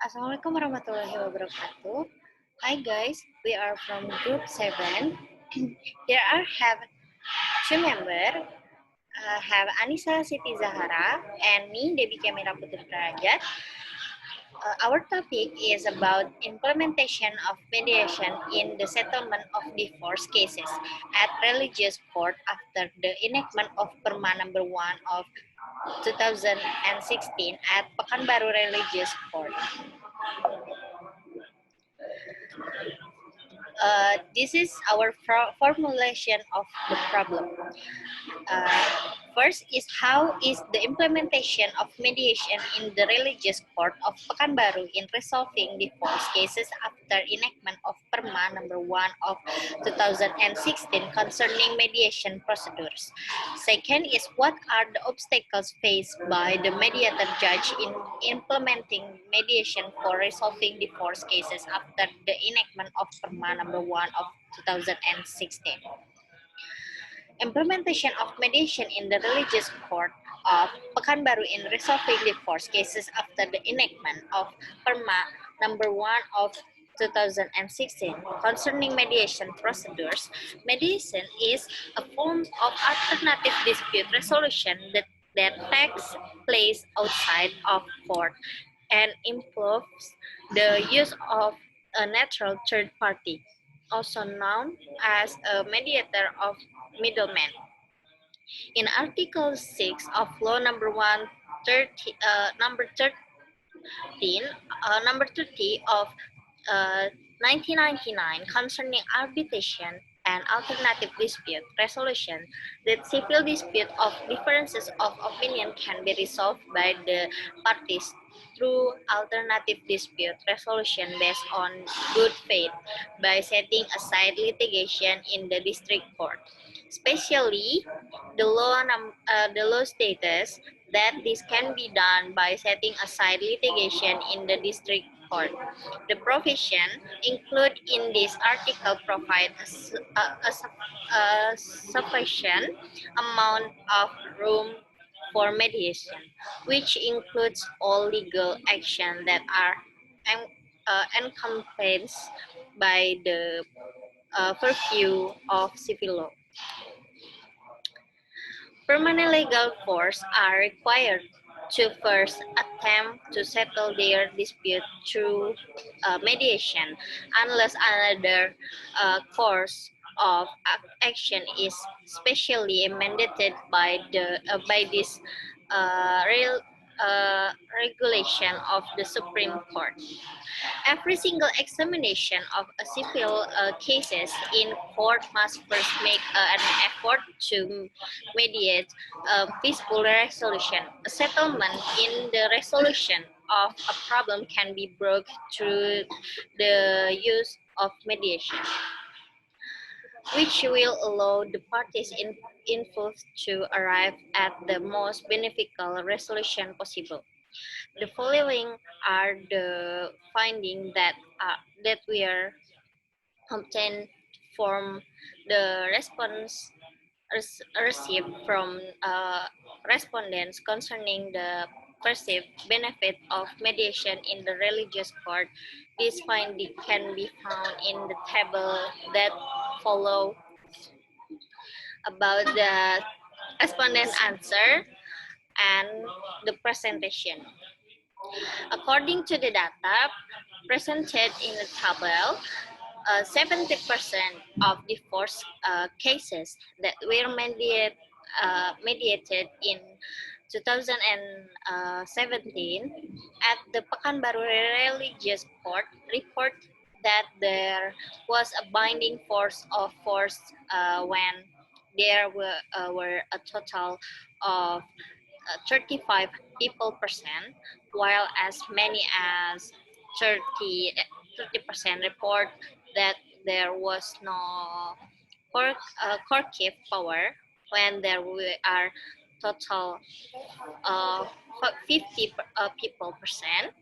Assalamualaikum warahmatullahi wabarakatuh. Hi guys, we are from group 7. Here I have two members. Have Annisa, Siti, Zahara, and me, Debbie Kemira Putri. Our topic is about implementation of mediation in the settlement of divorce cases at religious court after the enactment of PERMA number 1 of 2016 at Pekanbaru Religious Court. This is our formulation of the problem. First is how is the implementation of mediation in the religious court of Pekanbaru in resolving divorce cases after enactment of PERMA number 1 of 2016 concerning mediation procedures. Second is what are the obstacles faced by the mediator judge in implementing mediation for resolving divorce cases after the enactment of PERMA number 1 of 2016. Implementation of mediation in the religious court of Pekanbaru in resolving divorce cases after the enactment of PERMA number 1 of 2016 concerning mediation procedures. Mediation is a form of alternative dispute resolution that takes place outside of court and involves the use of a neutral third party, also known as a mediator of middleman. In Article 6 of Law number 30 of 1999 concerning arbitration and alternative dispute resolution, that civil dispute of differences of opinion can be resolved by the parties through alternative dispute resolution based on good faith by setting aside litigation in the district court. Especially, the law states that this can be done by setting aside litigation in the district court. The provision included in this article provide a sufficient amount of room for mediation, which includes all legal action that are encompassed by the purview of civil law. Permanent legal force are required to first attempt to settle their dispute through mediation, unless another course of action is specially mandated by this regulation of the Supreme Court. Every single examination of a civil cases in court must first make an effort to mediate a peaceful resolution. A settlement in the resolution of a problem can be brought through the use of mediation, which will allow the parties involved to arrive at the most beneficial resolution possible. The following are the findings that we are obtained from the response received from respondents concerning the perceived benefit of mediation in the religious court. This finding can be found in the table that follow about the respondent answer and the presentation. According to the data presented in the table, 70% of divorce cases that were mediated in 2017 at the Pekanbaru Religious Court report that there was a binding force of force when there were a total of 35 people percent, while as many as 30% report that there was no coercive power when there are total 50 people percent.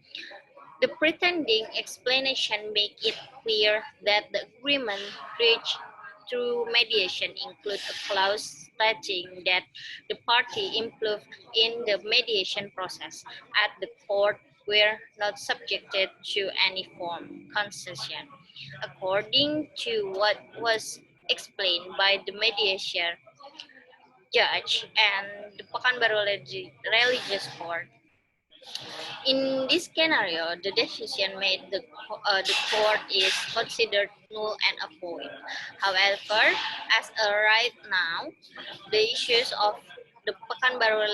The pretending explanation make it clear that the agreement reached through mediation include a clause stating that the party involved in the mediation process at the court were not subjected to any form concession. According to what was explained by the mediation judge and the Pekanbaru Religious Court, in this scenario, the decision made the court is considered null and void. However, as a right now, the issues of the Pekanbaru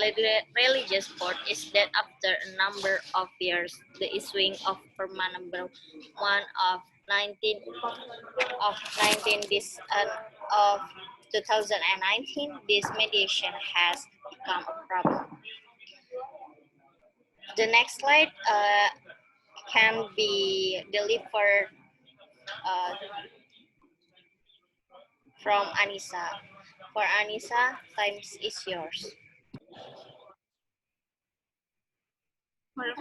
Religious Court is that after a number of years, the issuing of PERMA number 1 of 19 this of 2019, this mediation has become a problem. The next slide can be delivered uh, from Annisa. For Annisa, time is yours.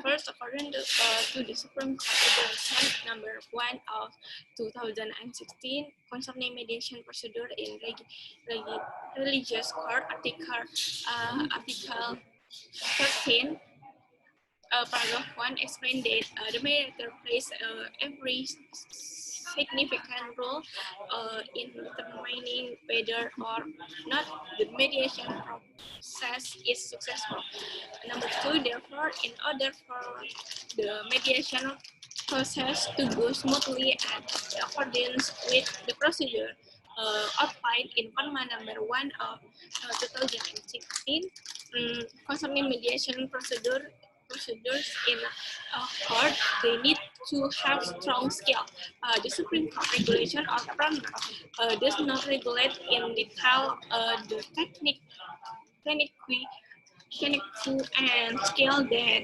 First, according to the Supreme Court Regulation number 1 of 2016 concerning mediation procedure in religious court, article 13, paragraph 1 explained that the mediator plays every significant role in determining whether or not the mediation process is successful. Number 2, therefore, in order for the mediation process to go smoothly and in accordance with the procedure outlined in PERMA number 1 of 2016 concerning mediation procedures in a court, they need to have strong skill. The Supreme Court regulation of PERMA does not regulate in detail the technique and skill that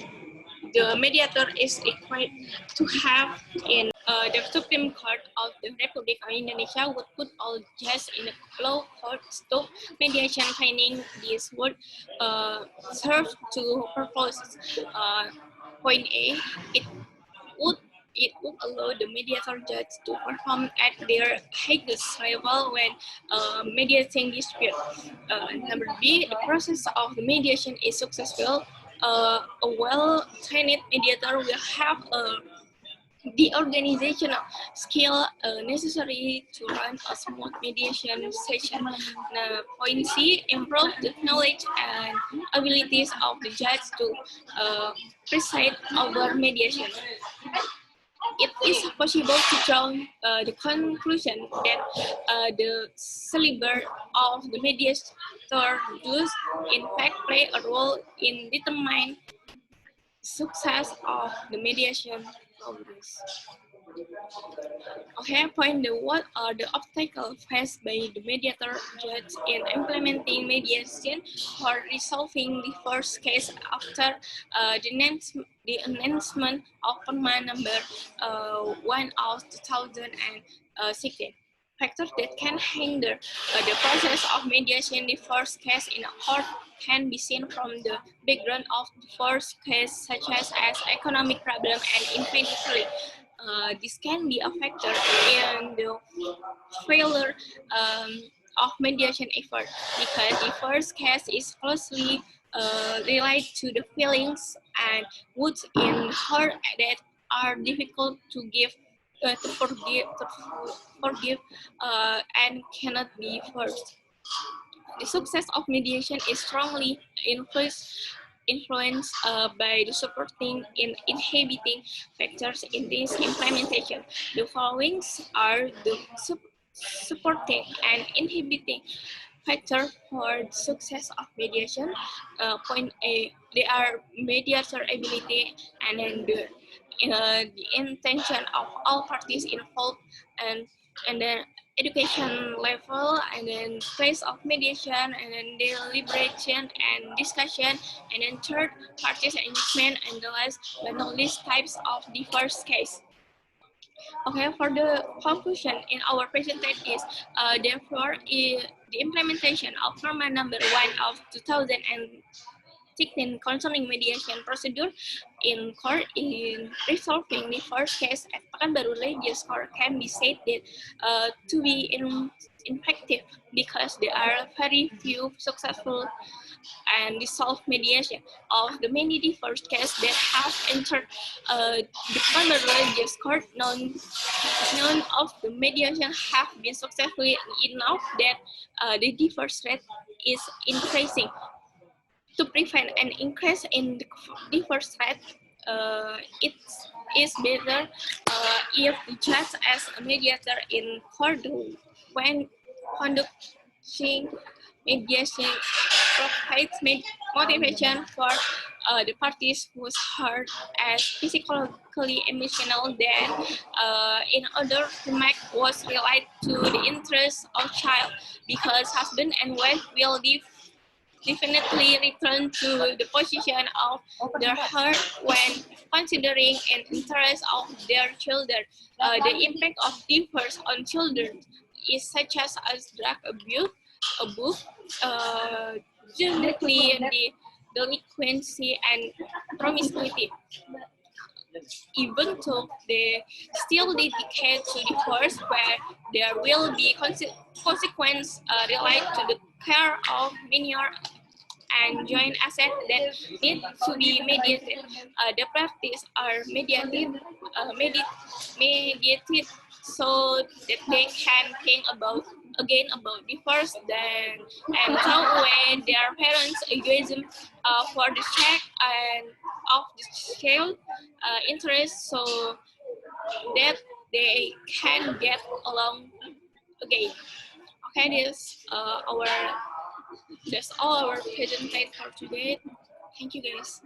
the mediator is required to have in the Supreme Court of the Republic of Indonesia would put all judges in the law courts to mediation training. This would serve two purposes. Point A, it would allow the mediator judge to perform at their highest level when mediating dispute. Number B, the process of the mediation is successful. A well-trained mediator will have the organizational skill necessary to run a smooth mediation session. Point C, improve the knowledge and abilities of the judge to preside over mediation. It is possible to draw the conclusion that the caliber of the mediator does in fact play a role in determining success of the mediation progress. Okay, point the what are the obstacles faced by the mediator judge in implementing mediation or resolving the first case after the announcement of PERMA number 1 of 2016. Factors that can hinder the process of mediation the first case in a court can be seen from the background of the first case, such as economic problem and infinitely. This can be a factor in the failure of mediation effort because the first case is closely related to the feelings and moods in her that are difficult to forgive and cannot be forced. The success of mediation is strongly influenced by the supporting and inhibiting factors in this implementation. The following are the supporting and inhibiting factor for the success of mediation. Point A, they are mediator ability and then the intention of all parties involved and then education level and then phase of mediation and then deliberation and discussion and then third parties engagement and the last but not least types of the first case. Okay, for the conclusion in our presentation is therefore the implementation of PERMA number 1 of 2016 concerning mediation procedure in court in resolving the first case at Pekanbaru Religious Court can be said that to be ineffective because there are very few successful and resolved mediation. Of the many diverse cases that have entered the Pekanbaru Religious Court, none of the mediation have been successfully enough that the divorce rate is increasing. To prevent an increase in the divorce rate, it is better if the judge as a mediator in court when conducting mediation provides motivation for the parties whose hurt as psychologically emotional then in order to make what's related to the interests of child because husband and wife will definitely return to the position of their heart when considering an interest of their children. The impact of divorce on children is such as drug abuse, genetically the delinquency and promiscuity. Even though they still dedicate to divorce where there will be consequence related to the care of minor and joint assets that need to be mediated. The practice are mediated so that they can think about divorce then and throw away their parents' egoism for the sake and of the child interest so that they can get along again. Okay, that's all our presentation for today. Thank you guys.